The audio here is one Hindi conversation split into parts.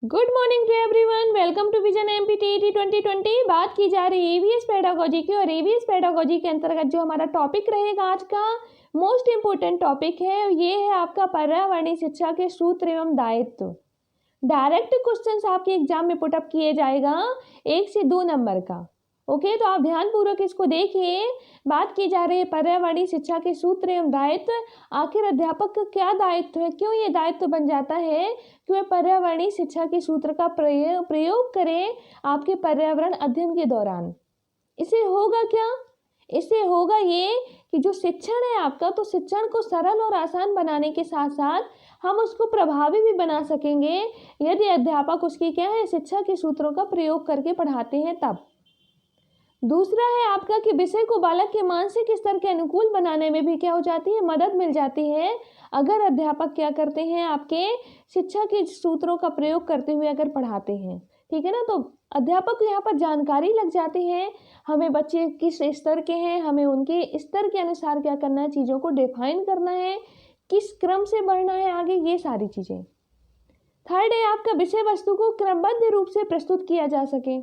Good morning to everyone, welcome to vision MPTET 2020। बात की जा रही है ईवीएस पेडागोजी की, और ईवीएस पेडागोजी के अंतर्गत जो हमारा टॉपिक रहेगा आज का मोस्ट इम्पोर्टेंट टॉपिक है, ये है आपका पर्यावरणीय शिक्षा के सूत्र एवं दायित्व। डायरेक्ट क्वेश्चंस आपके एग्जाम में पुटअप किए जाएगा 1 से 2 नंबर का। ओके, तो आप ध्यानपूर्वक इसको देखिए। बात की जा रही है पर्यावरणीय शिक्षा के सूत्र एवं दायित्व। आखिर अध्यापक का क्या दायित्व है, क्यों ये दायित्व बन जाता है कि वह पर्यावरणीय शिक्षा के सूत्र का प्रयोग करें आपके पर्यावरण अध्ययन के दौरान। इससे होगा क्या? इससे होगा ये कि जो शिक्षण है आपका, तो शिक्षण को सरल और आसान बनाने के साथ साथ हम उसको प्रभावी भी बना सकेंगे यदि अध्यापक उसकी क्या है, शिक्षा के सूत्रों का प्रयोग करके पढ़ाते हैं तब। दूसरा है आपका कि विषय को बालक के मानसिक स्तर के अनुकूल बनाने में भी क्या हो जाती है, मदद मिल जाती है अगर अध्यापक क्या करते हैं, आपके शिक्षा के सूत्रों का प्रयोग करते हुए अगर पढ़ाते हैं। ठीक है ना, तो अध्यापक को यहाँ पर जानकारी लग जाती है हमें बच्चे किस स्तर के हैं, हमें उनके स्तर के अनुसार क्या करना है, चीज़ों को डिफाइन करना है, किस क्रम से बढ़ना है आगे, ये सारी चीज़ें। थर्ड है आपका विषय वस्तु को क्रमबद्ध रूप से प्रस्तुत किया जा सके।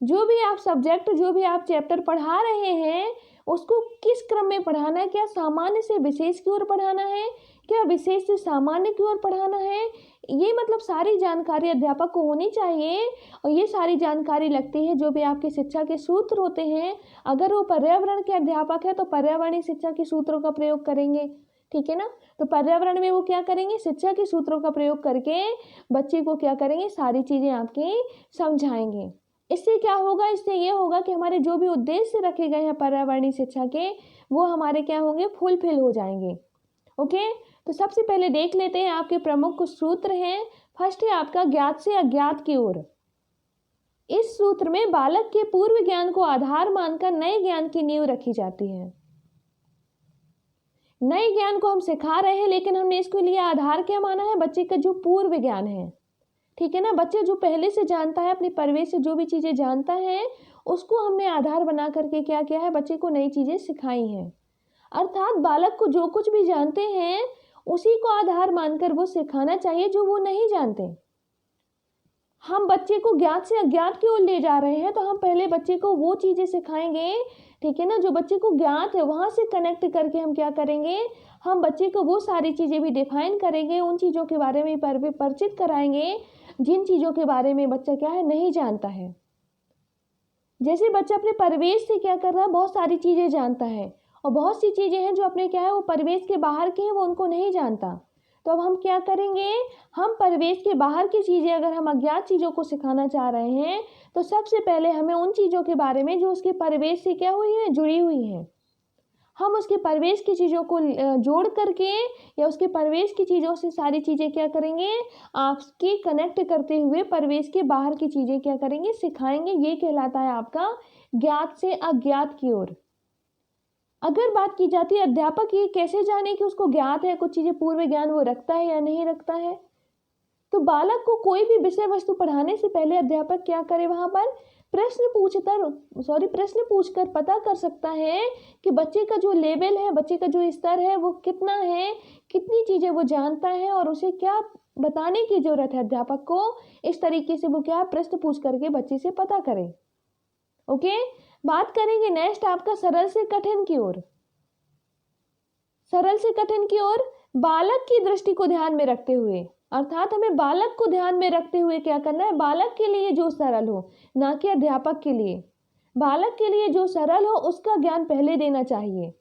जो भी आप सब्जेक्ट, जो भी आप चैप्टर पढ़ा रहे हैं, उसको किस क्रम में पढ़ाना है, क्या सामान्य से विशेष की ओर पढ़ाना है, क्या विशेष से सामान्य की ओर पढ़ाना है, ये मतलब सारी जानकारी अध्यापक को होनी चाहिए। और ये सारी जानकारी लगती है जो भी आपके शिक्षा के सूत्र होते हैं। अगर वो पर्यावरण के अध्यापक है तो पर्यावरणीय शिक्षा के सूत्रों का प्रयोग करेंगे। ठीक है ना, तो पर्यावरण में वो क्या करेंगे, शिक्षा के सूत्रों का प्रयोग करके बच्चे को क्या करेंगे, सारी चीज़ें आपकी समझाएंगे। इससे क्या होगा, इससे ये होगा कि हमारे जो भी उद्देश्य रखे गए हैं पर्यावरणीय शिक्षा के, वो हमारे क्या होंगे, फुलफिल हो जाएंगे। ओके, तो सबसे पहले देख लेते हैं आपके प्रमुख कुछ सूत्र हैं। फर्स्ट है आपका ज्ञात से अज्ञात की ओर। इस सूत्र में बालक के पूर्व ज्ञान को आधार मानकर नए ज्ञान की नींव रखी जाती है। नए ज्ञान को हम सिखा रहे हैं, लेकिन हमने इसके लिए आधार क्या माना है, बच्चे का जो पूर्व ज्ञान है। ठीक है ना, बच्चे जो पहले से जानता है, अपनी परिवेश से जो भी चीज़ें जानता है, उसको हमने आधार बना करके क्या किया है, बच्चे को नई चीज़ें सिखाई हैं। अर्थात बालक को जो कुछ भी जानते हैं उसी को आधार मानकर वो सिखाना चाहिए जो वो नहीं जानते। हम बच्चे को ज्ञात से अज्ञात की ओर ले जा रहे हैं, तो हम पहले बच्चे को वो चीज़ें सिखाएंगे, ठीक है ना, जो बच्चे को ज्ञात है, वहाँ से कनेक्ट करके हम क्या करेंगे, हम बच्चे को वो सारी चीज़ें भी डिफाइन करेंगे, उन चीज़ों के बारे में परिचित कराएंगे जिन चीज़ों के बारे में बच्चा क्या है, नहीं जानता है। जैसे बच्चा अपने परिवेश से क्या कर रहा है, बहुत सारी चीज़ें जानता है, और बहुत सी चीज़ें हैं जो अपने क्या है, वो परिवेश के बाहर की हैं, वो उनको नहीं जानता। तो अब हम क्या करेंगे, हम परिवेश के बाहर की चीज़ें, अगर हम अज्ञात चीज़ों को सिखाना चाह रहे हैं, तो सबसे पहले हमें उन चीज़ों के बारे में जो उसके परिवेश से क्या हुई हैं, जुड़ी हुई हैं, हम उसके परिवेश की चीज़ों को जोड़ करके या उसके परिवेश की चीज़ों से सारी चीज़ें क्या करेंगे, आपकी कनेक्ट करते हुए परिवेश के बाहर की चीज़ें क्या करेंगे, सिखाएंगे। ये कहलाता है आपका ज्ञात से अज्ञात की ओर। अगर बात की जाती है अध्यापक ये कैसे जाने कि उसको ज्ञात है, कुछ चीज़ें पूर्व ज्ञान वो रखता है या नहीं रखता है, तो बालक को कोई भी विषय वस्तु पढ़ाने से पहले अध्यापक क्या करे, वहाँ पर प्रश्न पूछकर पता कर सकता है कि बच्चे का जो लेवल है, बच्चे का जो स्तर है, वो कितना है, कितनी चीज़ें वो जानता है, और उसे क्या बताने की ज़रूरत है अध्यापक को। इस तरीके से वो क्या प्रश्न पूछ करके बच्चे से पता करे। ओके, बात करेंगे नेक्स्ट आपका सरल से कठिन की ओर। सरल से कठिन की ओर बालक की दृष्टि को ध्यान में रखते हुए, अर्थात हमें बालक को ध्यान में रखते हुए क्या करना है, बालक के लिए जो सरल हो, ना कि अध्यापक के लिए। बालक के लिए जो सरल हो उसका ज्ञान पहले देना चाहिए।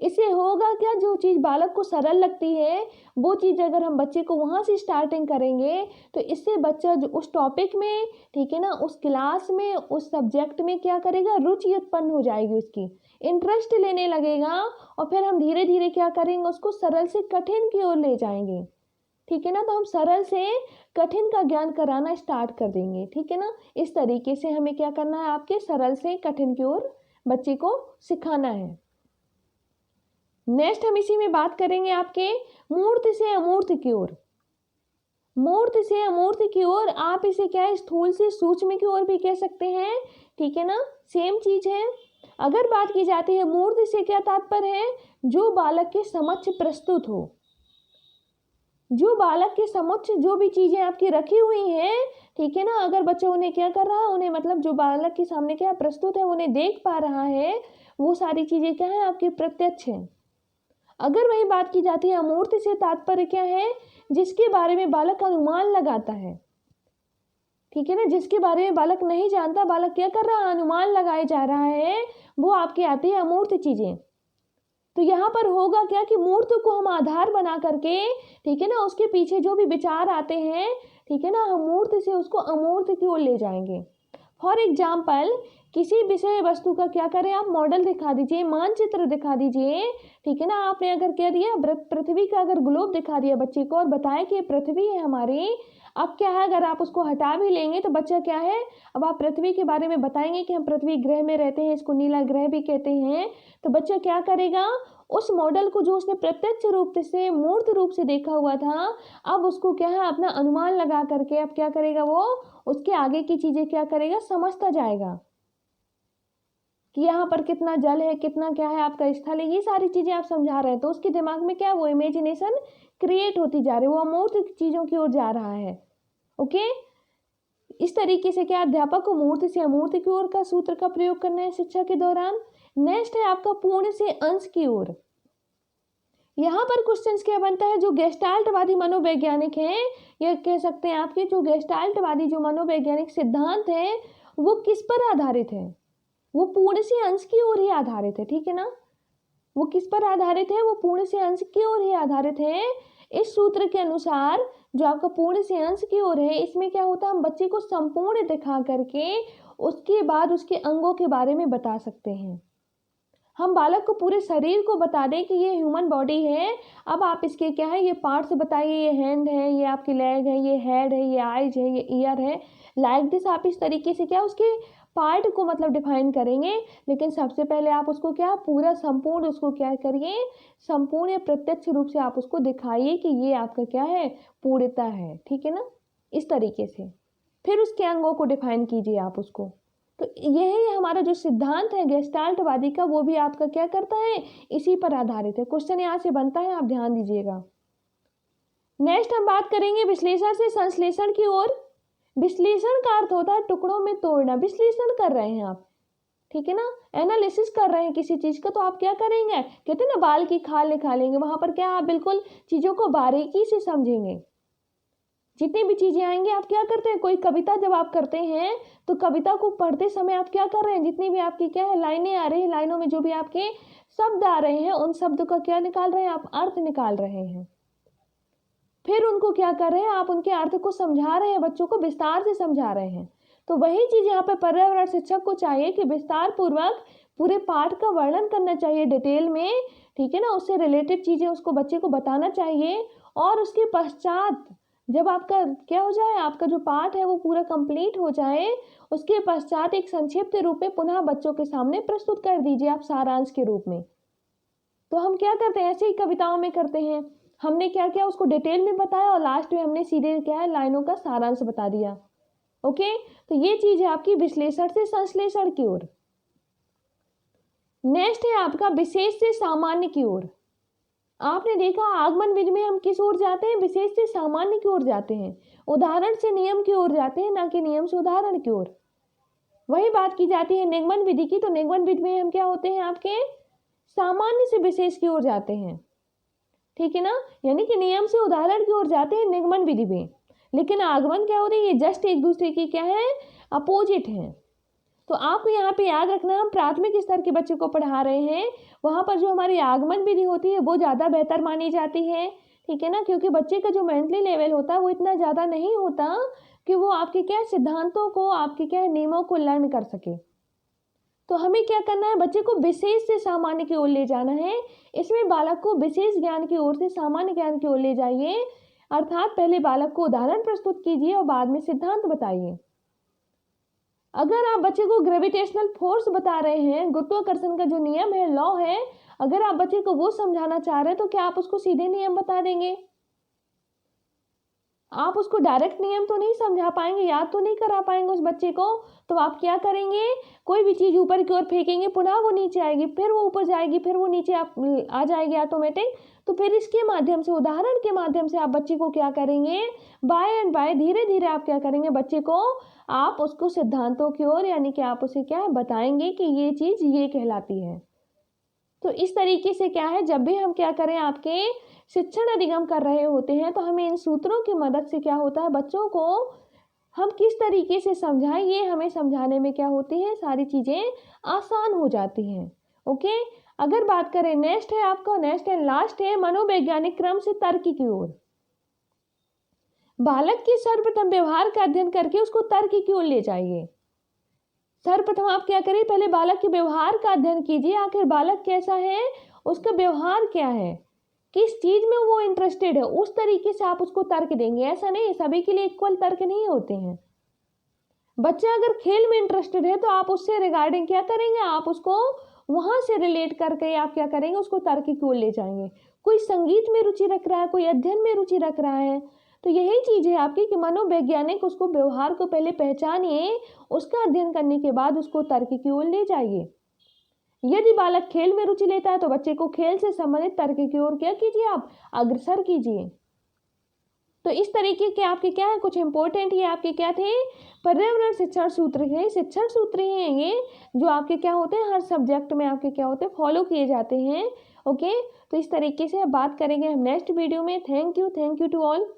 इससे होगा क्या, जो चीज़ बालक को सरल लगती है वो चीज़ अगर हम बच्चे को वहाँ से स्टार्टिंग करेंगे, तो इससे बच्चा जो उस टॉपिक में, ठीक है ना, उस क्लास में, उस सब्जेक्ट में क्या करेगा, रुचि उत्पन्न हो जाएगी, उसकी इंटरेस्ट लेने लगेगा, और फिर हम धीरे धीरे क्या करेंगे, उसको सरल से कठिन की ओर ले जाएंगे। ठीक है ना, तो हम सरल से कठिन का ज्ञान कराना स्टार्ट कर देंगे। ठीक है ना, इस तरीके से हमें क्या करना है, आपके सरल से कठिन की ओर बच्चे को सिखाना है। नेक्स्ट हम इसी में बात करेंगे आपके मूर्त से अमूर्त की ओर। मूर्त से अमूर्त की ओर, आप इसे क्या है, स्थूल से सूक्ष्म की ओर भी कह सकते हैं। ठीक है ना, सेम चीज है। अगर बात की जाती है मूर्त से, क्या तात्पर्य है, जो बालक के समक्ष प्रस्तुत हो, जो बालक के समक्ष जो भी चीज़ें आपकी रखी हुई हैं, ठीक है ना, अगर बच्चा उन्हें क्या कर रहा है, उन्हें मतलब जो बालक के सामने क्या प्रस्तुत है उन्हें देख पा रहा है, वो सारी चीज़ें क्या है आपकी प्रत्यक्ष हैं। अगर वही बात की जाती है अमूर्त से तात्पर्य क्या है, जिसके बारे में बालक अनुमान लगाता है, ठीक है ना, जिसके बारे में बालक नहीं जानता, बालक क्या कर रहा है, अनुमान लगाए जा रहा है, वो आपकी आती है अमूर्त चीज़ें। तो यहाँ पर होगा क्या कि मूर्त को हम आधार बना करके, ठीक है ना, उसके पीछे जो भी विचार आते हैं, ठीक है ना, हम मूर्त से उसको अमूर्त की ओर ले जाएंगे। फॉर एग्जाम्पल, किसी विषय वस्तु का क्या करें आप, मॉडल दिखा दीजिए, मानचित्र दिखा दीजिए, ठीक है ना, आपने अगर कह दिया पृथ्वी का अगर ग्लोब दिखा दिया बच्चे को और बताया कि ये पृथ्वी है हमारी, अब क्या है, अगर आप उसको हटा भी लेंगे तो बच्चा क्या है, अब आप पृथ्वी के बारे में बताएंगे कि हम पृथ्वी ग्रह में रहते हैं, इसको नीला ग्रह भी कहते हैं, तो बच्चा क्या करेगा, उस मॉडल को जो उसने प्रत्यक्ष रूप से मूर्त रूप से देखा हुआ था, अब उसको क्या है अपना अनुमान लगा करके अब क्या करेगा, वो उसके आगे की चीज़ें क्या करेगा, समझता जाएगा कि यहाँ पर कितना जल है, कितना क्या है आपका स्थल है, ये सारी चीज़ें आप समझा रहे हैं, तो उसके दिमाग में क्या वो इमेजिनेशन क्रिएट होती जा रही है, वो अमूर्त चीज़ों की ओर जा रहा है। ओके, इस तरीके से क्या अध्यापक को मूर्त से अमूर्त की ओर का सूत्र का प्रयोग करना है शिक्षा के दौरान। नेक्स्ट है आपका पूर्ण से अंश की ओर। यहाँ पर क्वेश्चन क्या बनता है, जो गेस्टाल्टवादी मनोवैज्ञानिक हैं, ये कह सकते हैं आपके जो गेस्टाल्टवादी जो मनोवैज्ञानिक सिद्धांत है, वो किस पर आधारित है, वो पूर्ण से अंश की ओर ही आधारित है, ठीक है ना, वो किस पर आधारित है, वो पूर्ण से अंश की ओर ही आधारित है। इस सूत्र के अनुसार जो आपका पूर्ण से अंश की ओर है, इसमें क्या होता है, हम बच्चे को संपूर्ण दिखा करके उसके बाद उसके अंगों के बारे में बता सकते हैं। हम बालक को पूरे शरीर को बता दें कि ये ह्यूमन बॉडी है, अब आप इसके क्या है, ये पार्ट्स बताइए, ये हैंड है, ये आपकी लेग है, ये हेड है, ये आइज है, ये ईयर है, लाइक दिस आप इस तरीके से क्या उसके पार्ट को मतलब डिफाइन करेंगे। लेकिन सबसे पहले आप उसको क्या पूरा संपूर्ण उसको क्या करिए, संपूर्ण या प्रत्यक्ष रूप से आप उसको दिखाइए कि ये आपका क्या है, पूर्णता है, ठीक है ना, इस तरीके से फिर उसके अंगों को डिफाइन कीजिए आप उसको। तो यही हमारा जो सिद्धांत है गेस्टाल्टवादी का, वो भी आपका क्या करता है, इसी पर आधारित है। क्वेश्चन यहाँ से बनता है, आप ध्यान दीजिएगा। नेक्स्ट हम बात करेंगे विश्लेषण से संश्लेषण की ओर। विश्लेषण का अर्थ होता है टुकड़ों में तोड़ना, विश्लेषण कर रहे हैं आप, ठीक है ना, एनालिसिस कर रहे हैं किसी चीज़ का, तो आप क्या करेंगे, कहते हैं ना बाल की खाल निकालेंगे, वहाँ पर क्या आप बिल्कुल चीज़ों को बारीकी से समझेंगे। जितनी भी चीज़ें आएंगी आप क्या करते हैं, कोई कविता जब आप करते हैं तो कविता को पढ़ते समय आप क्या कर रहे हैं, जितनी भी आपकी क्या है लाइनें आ रही हैं, लाइनों में जो भी आपके शब्द आ रहे हैं, उन शब्द का क्या निकाल रहे हैं आप, अर्थ निकाल रहे हैं। फिर उनको क्या कर रहे हैं आप, उनके अर्थ को समझा रहे हैं, बच्चों को विस्तार से समझा रहे हैं। तो वही चीज़ यहाँ पर पर्यावरण शिक्षक को चाहिए कि विस्तार पूर्वक पूरे पाठ का वर्णन करना चाहिए डिटेल में, ठीक है ना, उससे रिलेटेड चीज़ें उसको बच्चे को बताना चाहिए। और उसके पश्चात जब आपका क्या हो जाए, आपका जो पाठ है वो पूरा कंप्लीट हो जाए, उसके पश्चात एक संक्षिप्त रूप में पुनः बच्चों के सामने प्रस्तुत कर दीजिए आप सारांश के रूप में। तो हम क्या करते हैं, ऐसे ही कविताओं में करते हैं, हमने क्या किया उसको डिटेल में बताया और लास्ट में हमने सीधे क्या है लाइनों का सारांश बता दिया। ओके, तो ये चीज़ है आपकी विश्लेषण से संश्लेषण की ओर। नेक्स्ट है आपका विशेष से सामान्य की ओर। आपने देखा आगमन विधि में हम किस ओर जाते हैं, विशेष से सामान्य की ओर जाते हैं, उदाहरण से नियम की ओर जाते हैं, ना कि नियम से उदाहरण की ओर। वही बात की जाती है निगमन विधि की, तो निगमन विधि में हम क्या होते हैं आपके सामान्य से विशेष की ओर जाते हैं, ठीक है ना, यानी कि नियम से उदाहरण की ओर जाते हैं निगमन विधि में। लेकिन आगमन क्या होती है, ये जस्ट एक दूसरे की क्या है, अपोजिट है। तो आपको यहाँ पे याद रखना, हम प्राथमिक स्तर के बच्चे को पढ़ा रहे हैं, वहाँ पर जो हमारी आगमन विधि होती है वो ज़्यादा बेहतर मानी जाती है, ठीक है ना, क्योंकि बच्चे का जो मेंटली लेवल होता है वो इतना ज़्यादा नहीं होता कि वो आपके क्या सिद्धांतों को, आपके क्या नियमों को लर्न कर सके। तो हमें क्या करना है, बच्चे को विशेष से सामान्य की ओर ले जाना है। इसमें बालक को विशेष ज्ञान की ओर से सामान्य ज्ञान की ओर ले जाइए, अर्थात पहले बालक को उदाहरण प्रस्तुत कीजिए और बाद में सिद्धांत बताइए। अगर आप बच्चे को ग्रेविटेशनल फोर्स बता रहे हैं, गुरुत्वाकर्षण का जो नियम है, लॉ है, अगर आप बच्चे को वो समझाना चाह रहे हैं तो क्या आप उसको सीधे नियम बता देंगे? आप उसको डायरेक्ट नियम तो नहीं समझा पाएंगे, याद तो नहीं करा पाएंगे उस बच्चे को, तो आप क्या करेंगे, कोई भी चीज़ ऊपर की ओर फेंकेंगे, पुनः वो नीचे आएगी, फिर वो ऊपर जाएगी, फिर वो नीचे आ जाएगी ऑटोमेटिक। तो फिर इसके माध्यम से, उदाहरण के माध्यम से आप बच्चे को क्या करेंगे, बाय एंड बाय धीरे धीरे आप क्या करेंगे, बच्चे को आप उसको सिद्धांतों की ओर, यानी कि आप उसे क्या है बताएंगे कि ये चीज़ ये कहलाती है। तो इस तरीके से क्या है, जब भी हम क्या करें आपके शिक्षण अधिगम कर रहे होते हैं, तो हमें इन सूत्रों की मदद से क्या होता है, बच्चों को हम किस तरीके से समझाएं, ये हमें समझाने में क्या होती है, सारी चीज़ें आसान हो जाती हैं। ओके, अगर बात करें नेक्स्ट है आपका, नेक्स्ट एंड लास्ट है मनोवैज्ञानिक क्रम से तर्क की ओर। बालक के सर्वप्रथम व्यवहार का अध्ययन करके उसको तर्क की ओर ले जाइए। सर्वप्रथम आप क्या करिए, पहले बालक के व्यवहार का अध्ययन कीजिए, आखिर बालक कैसा है, उसका व्यवहार क्या है, किस चीज़ में वो इंटरेस्टेड है, उस तरीके से आप उसको तर्क देंगे। ऐसा नहीं, सभी के लिए इक्वल तर्क नहीं होते हैं। बच्चा अगर खेल में इंटरेस्टेड है तो आप उससे रिगार्डिंग क्या करेंगे, आप उसको वहाँ से रिलेट करके आप क्या करेंगे, उसको तर्क की ओर ले जाएंगे। कोई संगीत में रुचि रख रहा है, कोई अध्ययन में रुचि रख रहा है, तो यही चीज़ है आपकी कि मनोवैज्ञानिक उसको व्यवहार को पहले पहचानिए, उसका अध्ययन करने के बाद उसको तर्क की ओर ले जाइए। यदि बालक खेल में रुचि लेता है तो बच्चे को खेल से संबंधित तर्क की ओर क्या कीजिए, आप अग्रसर कीजिए। तो इस तरीके के आपके क्या है, कुछ इंपॉर्टेंट ये आपके क्या थे, पर्यावरण शिक्षण सूत्र थे। शिक्षण सूत्र ही हैं ये, जो आपके क्या होते हैं, हर सब्जेक्ट में आपके क्या होते हैं, फॉलो किए जाते हैं। ओके, तो इस तरीके से अब बात करेंगे हम नेक्स्ट वीडियो में। Thank you to all.